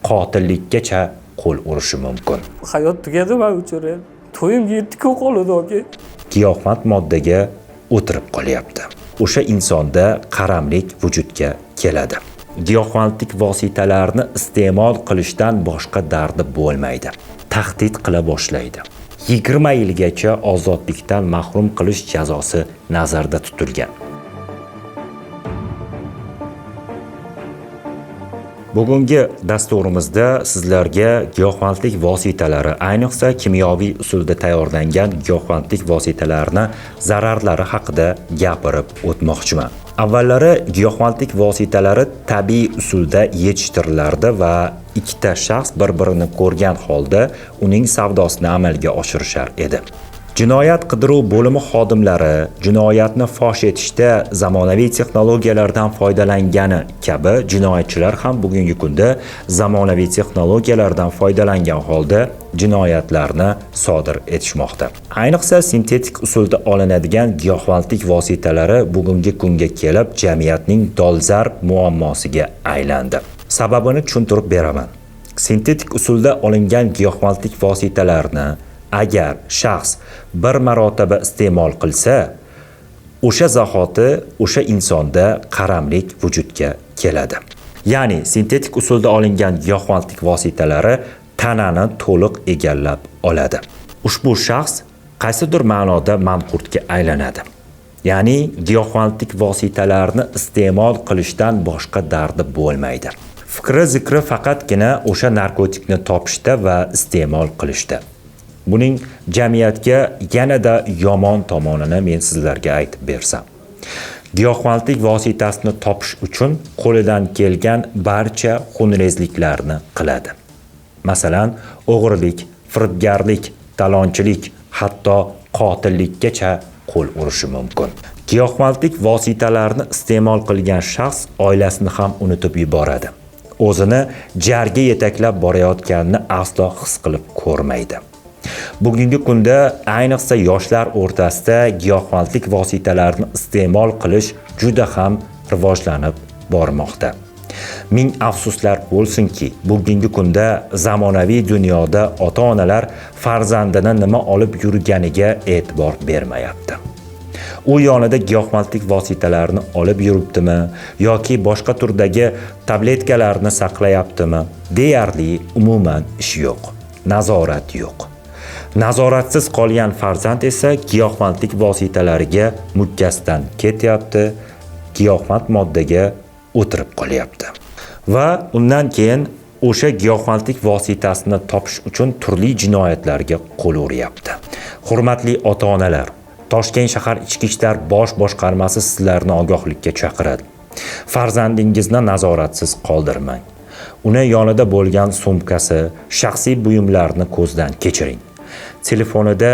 qotillikkacha qo'l urishi mumkin. Hayot tugadi men uchun. To'yimga yetdi-ku qoladi aka. Giyohvand moddaga o'tirib qolyapti. O'sha insonda qaramlik vujudga keladi. Giyohvandlik vositalarini iste'mol qilishdan boshqa dardi bo'lmaydi. Tahdid qila boshlaydi. 20 yilgacha ozodlikdan mahrum qilish jazosi nazarda tutilgan. Bugungi dasturimizda sizlarga giyohvandlik vositalari, ayniqsa kimyoviy usulda tayyorlangan giyohvandlik vositalarini zararlari haqida gapirib o'tmoqchiman. Avvallari giyohvandlik vositalari tabiiy usulda yetishtirilardi va ikkita shaxs bir-birini ko'rgan holda uning savdosini amalga oshirishar edi. Jinoyat qidiruv bo'limi xodimlari jinoyatni fosh etishda zamonaviy texnologiyalardan foydalangani kabi jinoyatchilar ham bugungi kunda zamonaviy texnologiyalardan foydalangan holda jinoyatlarni sodir etishmoqda. Ayniqsa sintetik usulda olinadigan giyohvandlik vositalari bugungi kunga kelib jamiyatning dolzarb muammosiga aylandi. Sababini tushuntirib beraman. Sintetik usulda olingan giyohvandlik vositalarini agar shaxs bir marotaba iste'mol qilsa, o'sha zahoti o'sha insonda qaramlik vujudga keladi. Ya'ni sintetik usulda olingan giyohvandlik vositalari tanani to'liq egallab oladi. Ushbu shaxs qaysidir ma'noda manqurtga aylanadi. Ya'ni giyohvandlik vositalarini iste'mol qilishdan boshqa dardi bo'lmaydi. Fikri zikri faqatgina o'sha narkotikni topishda va iste'mol qilishda. Buning jamiyatga yanada yomon tomonini men sizlarga aytib bersam. Giyohvandlik vositasini topish uchun qo'lidan kelgan barcha xunrezliklarni qiladi. Masalan, o'g'rilik, firibgarlik, talonchilik, hatto qotillikkacha qo'l urishi mumkin. Giyohvandlik vositalarini iste'mol qilgan shaxs oilasini ham unutib yuboradi. O'zini jarga yetaklab borayotganini aslo his qilib ko'rmaydi. Bugungi kunda ayniqsa yoshlar o'rtasida giyohvandlik vositalarini iste'mol qilish juda ham rivojlanib bormoqda. Ming afsuslar bo'lsinki, bugungi kunda zamonaviy dunyoda ota-onalar farzandini nima olib yurganiga e'tibor bermayapti. U yonida giyohvandlik vositalarini olib yuribdimi yoki boshqa turdagi tabletkalarni saqlayaptimi? Deyarli umuman ish yo'q. Nazorat yo'q. Nazoratsiz qolgan farzand esa giyohvandlik vositalariga mukkasidan ketyapti, giyohvand moddaga o'tirib qolyapti. Va undan keyin o'sha giyohvandlik vositasini topish uchun turli jinoyatlarga qo'l uryapti. Hurmatli ota-onalar, Toshkent shahar ichki ishlar bosh boshqarmasi sizlarni ogohlikka chaqiradi. Farzandingizni nazoratsiz qoldirmang. Uni yonida bo'lgan sumkasi, shaxsiy buyumlarini ko'zdan kechiring. Telefonida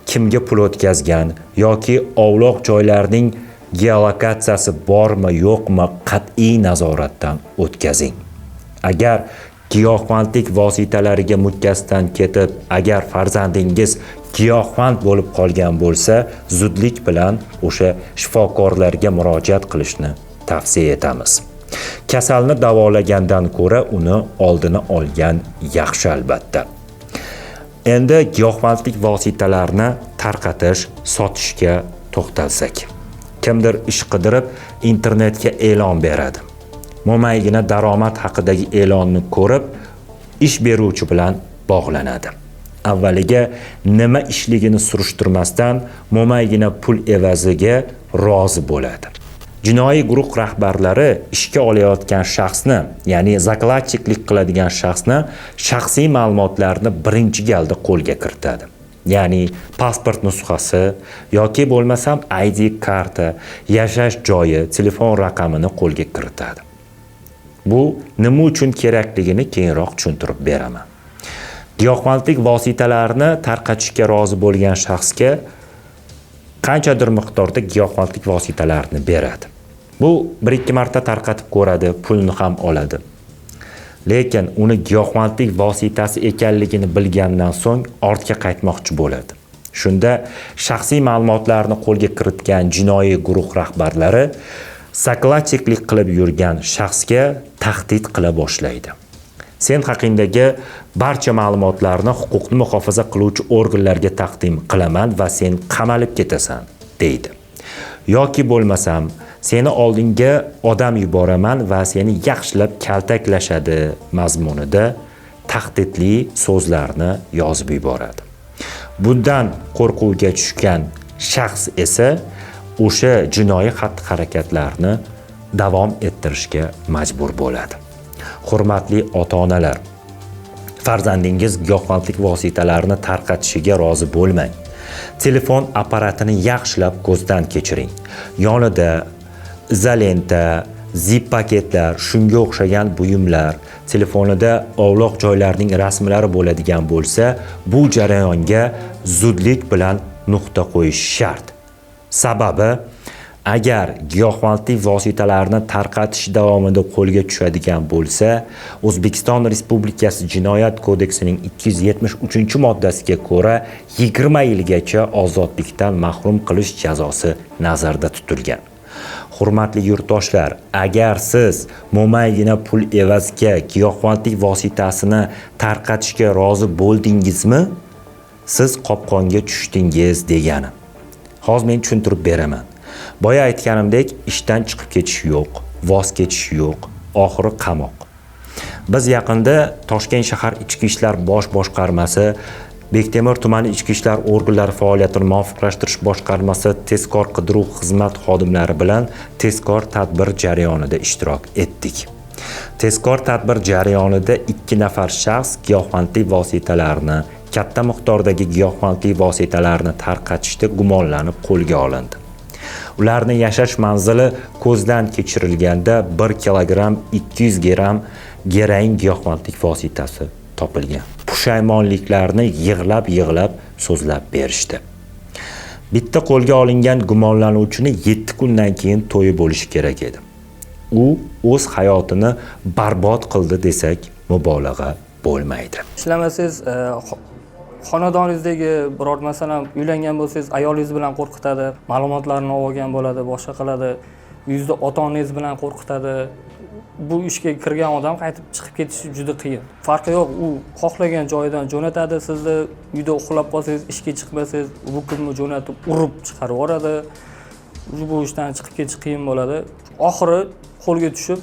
kimga pul o'tkazgan yoki ovloq joylarning geolokatsiyasi bormi yo'qmi qat'iy nazoratdan o'tkazing. Agar giyohvandlik vositalariga mukkasidan ketib, agar farzandingiz giyohvand bo'lib qolgan bo'lsa, zudlik bilan o'sha shifokorlarga murojaat qilishni tavsiya etamiz. Kasalni davolagandan ko'ra uni oldini olgan yaxshi albatta. Endi giyohvandlik vositalarini tarqatish, sotishga to'xtalsak. Kimdir ish qidirib internetga e'lon beradi. Mo'maygina daromad haqidagi e'lonni ko'rib, ish beruvchi bilan bog'lanadi. Avvaliga nima ishligini surishtirmasdan mo'maygina pul evaziga rozi bo'ladi. Jinoiy guruh rahbarlari ishga olayotgan shaxsni, ya'ni zakladchiklik qiladigan shaxsni shaxsiy ma'lumotlarini birinchi galda qo'lga kiritadi. Ya'ni pasport nusxasi yoki bo'lmasam ID karta, yashash joyi, telefon raqamini qo'lga kiritadi. Bu nima uchun kerakligini keyinroq tushuntirib beraman. Giyohvandlik vositalarini tarqatishga rozi bo'lgan shaxsga qanchadir miqdorda giyohvandlik vositalarini beradi. Bu 1-2 marta tarqatib ko'radi, pulni ham oladi. Lekin uni giyohvandlik vositasi ekanligini bilgandan so'ng ortga qaytmoqchi bo'ladi. Shunda shaxsiy ma'lumotlarni qo'lga kiritgan jinoiy guruh rahbarlari zakladchiklik qilib yurgan shaxsga tahdid qila boshlaydi. Sen haqingdagi barcha ma'lumotlarni huquqni muhofaza qiluvchi organlarga taqdim qilaman va sen qamalib ketasan, deydi. Yoki bo'lmasam, seni oldinga odam yuboraman va seni yaxshilab kaltaklashadi mazmunida tahdidli so'zlarni yozib yuboradi. Bundan qo'rquvga tushgan shaxs esa o'sha jinoiy xatti-harakatlarni davom ettirishga majbur bo'ladi. Hurmatli ota-onalar, farzandingiz giyohvandlik vositalarini tarqatishiga rozi bo'lmang. Telefon apparatini yaxshilab ko'zdan kechiring. Yonida izolenta, zip paketlar, shunga o'xshagan buyumlar, telefonida ovloq joylarning rasmlari bo'ladigan bo'lsa, bu jarayonga zudlik bilan nuqta qo'yish shart. Sababi, agar giyohvandlik vositalarini tarqatish davomida qo'lga tushadigan bo'lsa, O'zbekiston Respublikasi Jinoyat kodeksining 273-moddasiga ko'ra 20 yilgacha ozodlikdan mahrum qilish jazosi nazarda tutilgan. Hurmatli yurtdoshlar, agar siz mo'maygina pul evaziga giyohvandlik vositasini tarqatishga rozi bo'ldingizmi, siz qopqonga tushdingiz degani. Hozir men tushuntirib beraman. Boya aytganimdek, ishdan chiqib ketish yo'q, voz kechish yo'q, oxiri qamoq. Biz yaqinda Toshkent shahar ichki ishlar bosh boshqarmasi, Bektemir tumani ichki ishlar organlari faoliyatini muvofiqlashtirish boshqarmasi tezkor qidiruv xizmat xodimlari bilan tezkor tadbir jarayonida ishtirok etdik. Tezkor tadbir jarayonida 2 nafar shaxs giyohvandlik vositalarini, katta miqdordagi giyohvandlik vositalarini tarqatishda gumonlanib qo'lga olindi. Ularning yashash manzili ko'zdan kechirilganda 1 kilogramm 200 gramm geroin giyohvandlik vositasi topilgan. Pushaymonliklarni yig'lab so'zlab berishdi. Bitta qo'lga olingan gumonlanuvchini 7 kundan keyin to'yi bo'lishi kerak edi. U o'z hayotini barbod qildi desak mubolag'a bo'lmaydi. Ishlamasangiz, xonadoningizdagi biror masalan uylangan bo'lsangiz, ayolingiz bilan qo'rqitadi, ma'lumotlarni olgan bo'ladi, boshqa qiladi. Uyingizda ota-onangiz bilan qo'rqitadi. Bu ishga kirgan odam qaytib chiqib ketishi juda qiyin. Farqi yo'q, u xohlagan joyidan jo'natadi, sizni uyda uxlab qolsangiz, ishga chiqmasangiz, bu kunni jo'natib urib chiqarib yuboradi. Bu ishdan chiqib ketish qiyin bo'ladi. Oxiri qo'lga tushib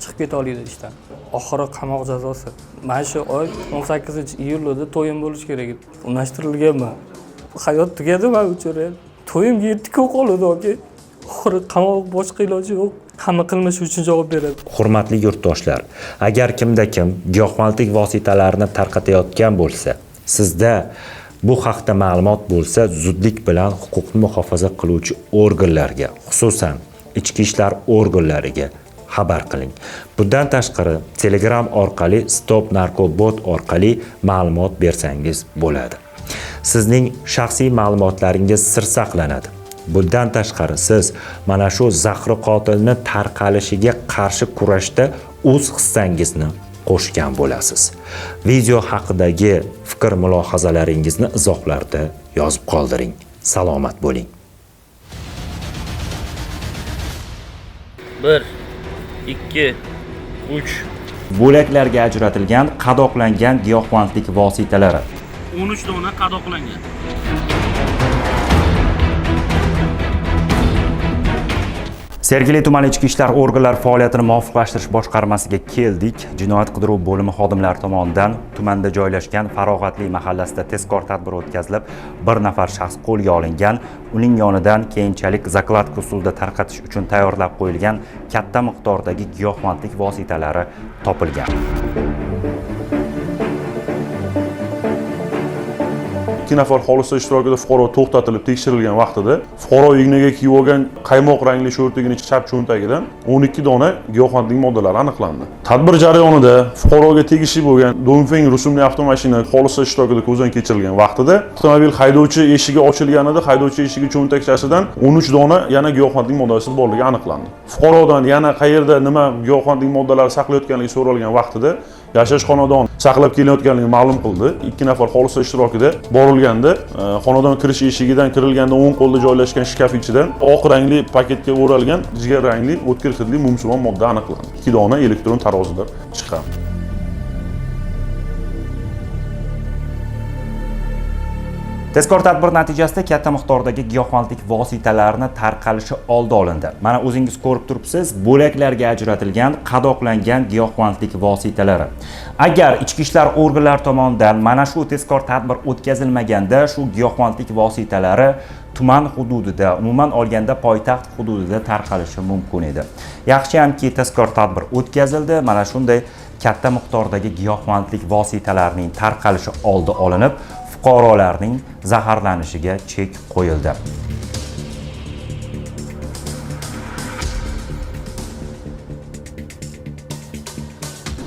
chiqib keta oladi ishdan. Oxiri qamoq jazosi. Mana shu oy 18-iyulda to'yim bo'lish kerak edi. Unashtirilganman. Hayot tugadi men uchun. To'yimga yetdi-ku qoldi oke. Oxiri qamoq, boshqa iloji yo'q. Hamma qilmishi uchun javob beradi. Hurmatli yurtdoshlar, agar kimda kim giyohvandlik vositalarini tarqatayotgan bo'lsa, sizda bu haqda ma'lumot bo'lsa, zudlik bilan huquqni muhofaza qiluvchi organlarga, xususan ichki ishlar organlariga xabar qiling. Bundan tashqari, Telegram orqali Stop Narkobot orqali ma'lumot bersangiz bo'ladi. Sizning shaxsiy ma'lumotlaringiz sir saqlanadi. Bundan tashqari, siz mana shu zahri qotilni tarqalishiga qarshi kurashda o'z hissangizni qo'shgan bo'lasiz. Video haqidagi fikr-mulohazalaringizni izohlarda yozib qoldiring. Salomat bo'ling. 1, 2, 3. Bo'laklarga ajratilgan qadoqlangan giyohvandlik vositalari. 13 dona qadoqlangan. Sergeli tuman ichki ishlar organlari faoliyatini muvofiqlashtirish boshqarmasiga keldik. Jinoyat qidiruv bo'limi xodimlari tomonidan tumanda joylashgan Farog'atli mahallasida tezkor tadbir o'tkazilib, 1 nafar shaxs qo'lga olingan. Uning yonidan keyinchalik zakladka usulida tarqatish uchun tayyorlab qo'yilgan katta miqdordagi giyohvandlik vositalari topilgan. 2 nafar xolislar ishtirokida fuqaro to'xtatilib tekshirilgan vaqtida fuqaro ignaga kiyib olgan qaymoq rangli shortigining chap cho'ntagidan 12 dona giyohvandlik moddalari aniqlandi. Tadbir jarayonida fuqaroga tegishli bo'lgan Dongfeng rusumli avtomashina xolislar ishtirokida ko'zdan kechirilgan vaqtida avtomobil haydovchi eshigi ochilganida haydovchi eshigi cho'ntakchasidan 13 dona yana giyohvandlik moddasi borligi aniqlandi. Fuqarodan yana qayerda nima giyohvandlik moddalari saqlayotganligi so'ralgan vaqtida yashash xonadon saqlab kelayotganligini ma'lum qildi. 2 nafar xolislar ishtirokida borilganda xonadon kirish eshigidan kirilganda o'ng qo'lda joylashgan shkaf ichidan oq rangli paketga o'ralgan jigar rangli o'tkir hidli mumsimon modda aniqlandi. 2 dona elektron tarozilar chiqqan. Tezkor tadbir natijasida katta miqdordagi giyohvandlik vositalarini tarqalishi oldi olindi. Mana o'zingiz ko'rib turibsiz, bo'laklarga ajratilgan qadoqlangan giyohvandlik vositalari. Agar ichki ishlar organlari tomonidan mana shu tezkor tadbir o'tkazilmaganda, shu giyohvandlik vositalari tuman hududida, umuman olganda poytaxt hududida tarqalishi mumkin edi. Yaxshiyamki tezkor tadbir o'tkazildi. Mana shunday katta miqdordagi giyohvandlik vositalarining tarqalishi oldi olinib, fuqarolarning zaharlanishiga chek qo'yildi.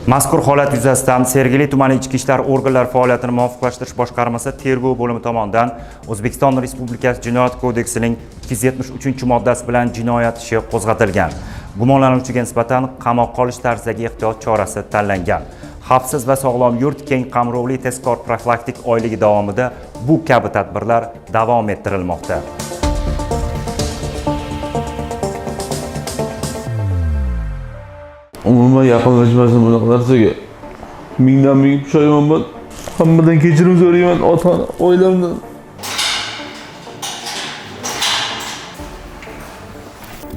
Mazkur holat yuzasidan Sergeli tumani ichki ishlar organlari faoliyatini muvofiqlashtirish boshqarmasi tergov bo'limi tomonidan O'zbekiston Respublikasi Jinoyat kodeksining 273-moddasi bilan jinoyat ishi qo'zg'atilgan. Gumonlanuvchiga nisbatan qamoq qolish tarzidagi ehtiyot chorasi tanlangan. Xavfsiz va sog'lom yurt keng qamrovli tezkor profilaktik oyligi davomida bu kabi tadbirlar davom ettirilmoqda. Umuman yaqinlashmasdan bunaqa narsaga mingdan ming pushaymonman. Hammadan kechirim so'rayman, ota-ona, oilamdan.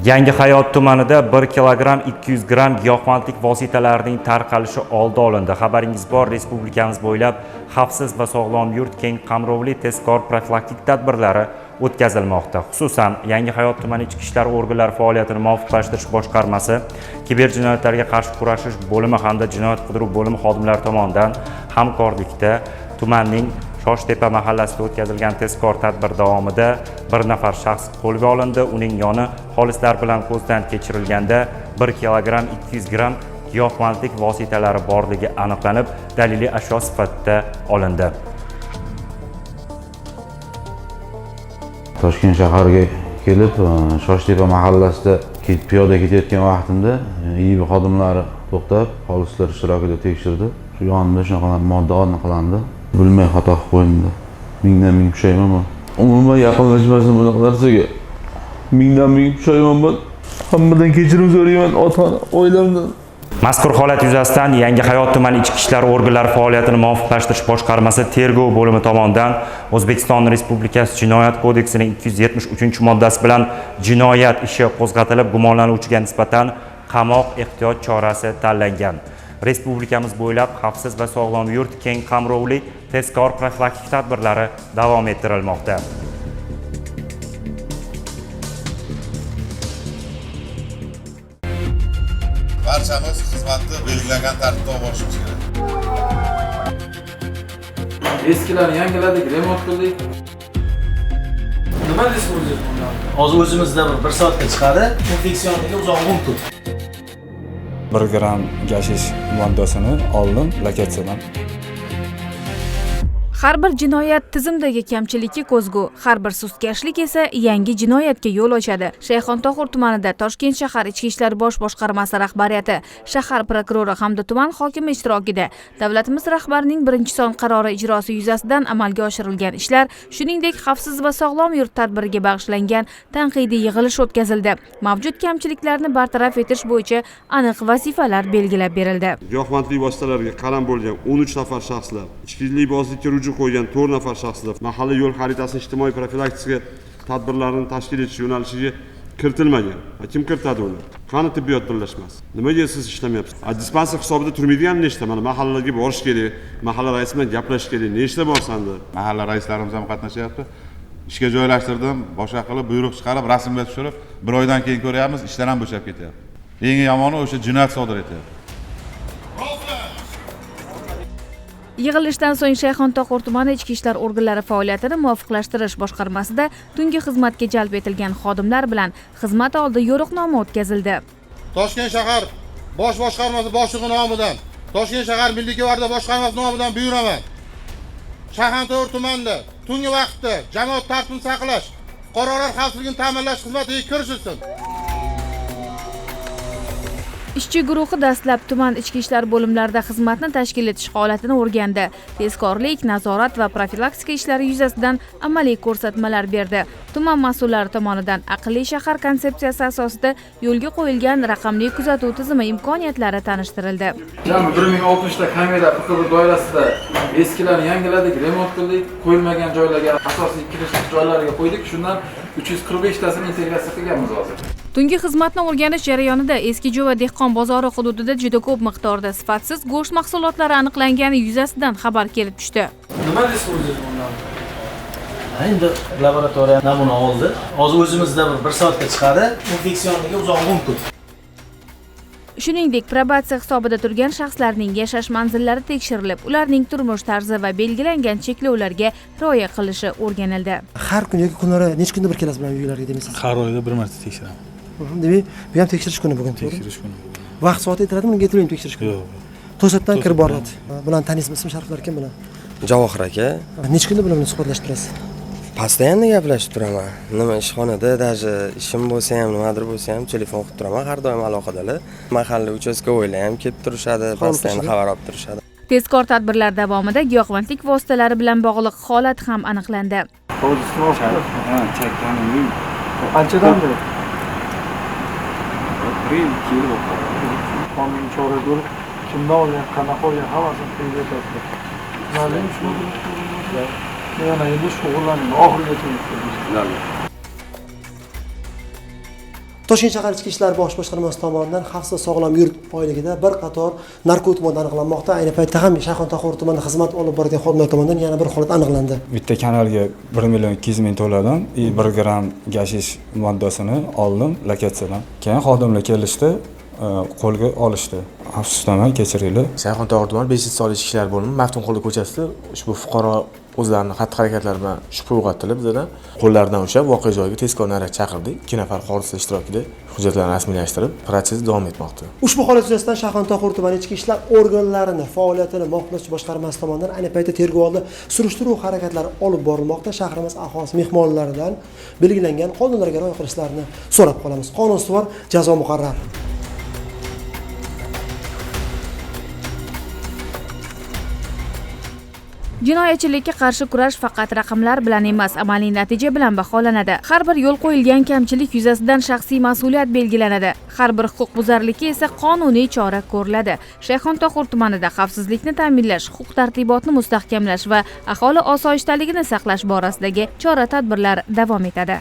Yangi Hayot tumanida 1 kilogramm 200 gramm giyohvandlik vositalarining tarqalishi oldi olindi. Xabaringiz bor, respublikamiz bo'ylab xavfsiz va sog'lom yurt keng qamrovli tezkor profilaktik tadbirlari o'tkazilmoqda. Xususan, Yangi Hayot tumani ichki ishlar organlari faoliyatini muvofiqlashtirish boshqarmasi, kiber jinoyatlarga qarshi kurashish bo'limi hamda jinoyat qidiruv bo'limi xodimlari tomonidan hamkorlikda tumanning Shoshtepa mahallasida o'tkazilgan tezkor tadbir davomida bir nafar shaxs qo'lga olindi. Uning yoni xolislar bilan ko'zdan kechirilganda 1 kilogramm 200 gramm giyohvandlik vositalari borligi aniqlanib, daliliy ashyo sifatida olindi. Toshkent shahariga kelib, Shoshtepa mahallasida piyoda ketayotgan vaqtimda IIB xodimlari to'xtab, xolislar ishtirokida tekshirdi. Shu yonimda shunaqa modda aniqlandi. Bilmay xato qilib qo'ydim. Mingdan ming pushaymonman. Umuman yaqinlashmasdan bunaqa narsaga mingdan ming pushaymonman. Hammadan kechirim so'rayman, ota-ona, oilamdan. Mazkur holat yuzasidan Yangi Hayot tumani ichki ishlar organlari faoliyatini muvofiqlashtirish boshqarmasi tergov bo'limi tomonidan O'zbekiston Respublikasi Jinoyat kodeksining 273-moddasi bilan jinoyat ishi qo'zg'atilib, gumonlanuvchiga nisbatan qamoq ehtiyot chorasi tanlangan. Respublikamiz bo'ylab xavfsiz va sog'lom yurt keng qamrovli tezkor profilaktik tadbirlari davom ettirilmoqda. Barchamiz xizmatni belgilangan tartibda olishimiz kerak. Eskilarni yangiladik, remont qildik. Nima deysiz o'zingiz bundan? Hozir o'zimizda bir soatga chiqadi, infeksioniga uzoq mumkin. 1 gramm gashish moddasini oldim lokatsiyadan. Har bir jinoyat tizimdagi kamchilikka ko'zgu, har bir sustkashlik esa yangi jinoyatga yo'l ochadi. Shayxontohur tumanida Toshkent shahar ichki ishlar bosh boshqarmasi rahbariyati, shahar prokurori hamda tuman hokimi ishtirokida davlatimiz rahbarining 1-son qarori ijrosi yuzasidan amalga oshirilgan ishlar, shuningdek xavfsiz va sog'lom yurt tadbiriga bag'ishlangan tanqidiy yig'ilish o'tkazildi. Mavjud kamchiliklarni bartaraf etish bo'yicha aniq vazifalar belgilab berildi. Giyohvandlik vositalariga qaram bo'lgan 13 nafar shaxslar, ichki liboslikka ruju qo'ygan 4 nafar shaxslar mahalla yo'l xaritasini ijtimoiy profilaktika tadbirlarini tashkil etish yo'nalishiga kiritilmagan. Kim kiritadi uni? Qani tibbiyot birlashmasi? Nimaga siz ishlamayapsiz? Dispanser hisobida turmaydigan nechta? Mana mahallaga borish kerak, mahalla raisi bilan gaplashish kerak. Nechta borsanda? Mahalla raislarimiz ham qatnashyapti. Ishga joylashtirdim, boshqa qilib buyruq chiqarib, rasmga tushirib, 1 oydan keyin ko'ryapmiz, ishlar ham bo'shab ketyapti. Eng yomoni o'sha jinoyat sodir etyapti. Yig'ilishdan so'ng Shayxontohur tumani ichki ishlar organlari faoliyatini muvofiqlashtirish boshqarmasida tungi xizmatga jalb etilgan xodimlar bilan xizmat oldi yo'riqnoma o'tkazildi. Toshkent shahar bosh boshqarmasi boshlig'i nomidan, Toshkent shahar Milliy gvardiya boshqarmasi nomidan buyuraman. Shayxontohur tumanida tungi vaqtda jamoat tartibini saqlash, fuqarolar xavfsizligini ta'minlash xizmatiga kirishilsin. Ishchi guruhi dastlab tuman ichki ishlar bo'limlarida xizmatni tashkil etish holatini o'rgandi. Tezkorlik, nazorat va profilaktika ishlari yuzasidan amaliy ko'rsatmalar berdi. Tuman mas'ullari tomonidan aqlli shahar konsepsiyasi asosida yo'lga qo'yilgan raqamli kuzatuv tizimi imkoniyatlari tanishtirildi. Jami 1060 ta kamera PQB doirasida eskilarni yangiladik, remont qildik, qo'yilmagan joylarga asosiy kirish joylariga qo'ydik. Shundan 345 tasini integratsiya qilganmiz hozir. Tungi xizmatni o'rganish jarayonida Eskijo'va dehqon bozori hududida juda ko'p miqdorda sifatsiz go'sht mahsulotlari aniqlangani yuzasidan xabar kelib tushdi. Nima deysiz o'zingiz bundan? Endi laboratoriya namuna oldi. Hozir o'zimizda bir soatga chiqadi. Infeksionligi uzoq mumkin. Shuningdek, probatsiya hisobida turgan shaxslarning yashash manzillari tekshirilib, ularning turmush tarzi va belgilangan cheklovlarga rioya qilishi o'rganildi. Har kuni yoki kunlari necha kunda bir kelasiz bilan uylarga demaysiz? Har oyda bir marta tekshiraman. Demak, bu ham tekshirish kuni bugun, to'g'ri? Tekshirish kuni. Vaqt soati aytiladimi, unga aytilmaydi tekshirish kuni? Yo'q. To'satdan kirib boriladi. Bulan tanisizmi, ism shariflar kim bilan? Javohir aka. Necha kunda bilan suhbatlashib turasiz? Postoyanno gaplashib turaman. Nima ishxonada, даже ishim bo'lsa ham, nimadir bo'lsa ham telefon qilib turaman, har doim aloqadalar. Mahalla uchastkovoylar ham kelib turishadi, postoyanno xabar olib turishadi. Tezkor tadbirlar davomida giyohvandlik vositalari bilan bog'liq holat ham aniqlandi. Qanchadan beri? Qonun chora ko'rib, kimdan olgan, qanaqa olgan hammasini qo'yib aytadi. Ma'lum shu. Yana endi shug'ullaning oxirigacha yetkazamiz. Toshkent shahar ichki ishlar bosh boshqarmasi tomonidan xavfsiz sog'lom yurt oyligida bir qator narkotik modda aniqlanmoqda. Ayni paytda ham Shayxontohur tumanida xizmat olib borgan xodimlar tomonidan yana bir holat aniqlandi. Bitta kanalga 1.200.000 to'ladim, 1 gram gashish moddasini oldim lokatsiyadan. Keyin xodimlar kelishdi, qo'lga olishdi. Afsusdaman, kechiringlar. Shayxontohur tumani 5-sonli ichki ishlar bo'limi Maftunquli ko'chasida ushbu fuqaro o'zlarini xatti-harakatlari bilan shubha uyg'ottirib, bizdan qo'llaridan ushlab voqea joyiga tezkor nazorat chaqirdik. 2 nafar xolislar ishtirokida hujjatlarni rasmiylashtirib, protsess davom etmoqda. Ushbu holat yuzasidan Shayxontohur tumani ichki ishlar organlarining faoliyatini muhofazalash boshqarmasi tomonidan ayni paytda tergovoldi surishtiruv harakatlari olib borilmoqda. Shahrimiz aholisi mehmonlaridan belgilangan qonunlarga rioya qilishlarini so'rab qolamiz. Qonunbuzar jazo muqarrar. Jinoyatchilikka qarshi kurash faqat raqamlar bilan emas, amaliy natija bilan baholanadi. Har bir yo'l qo'yilgan kamchilik yuzasidan shaxsiy mas'uliyat belgilanadi. Har bir huquqbuzarlikka esa qonuniy chora ko'riladi. Shayxontohur tumanida xavfsizlikni ta'minlash, huquq-tartibotni mustahkamlash va aholi osoyishtaligini saqlash borasidagi chora-tadbirlar davom etadi.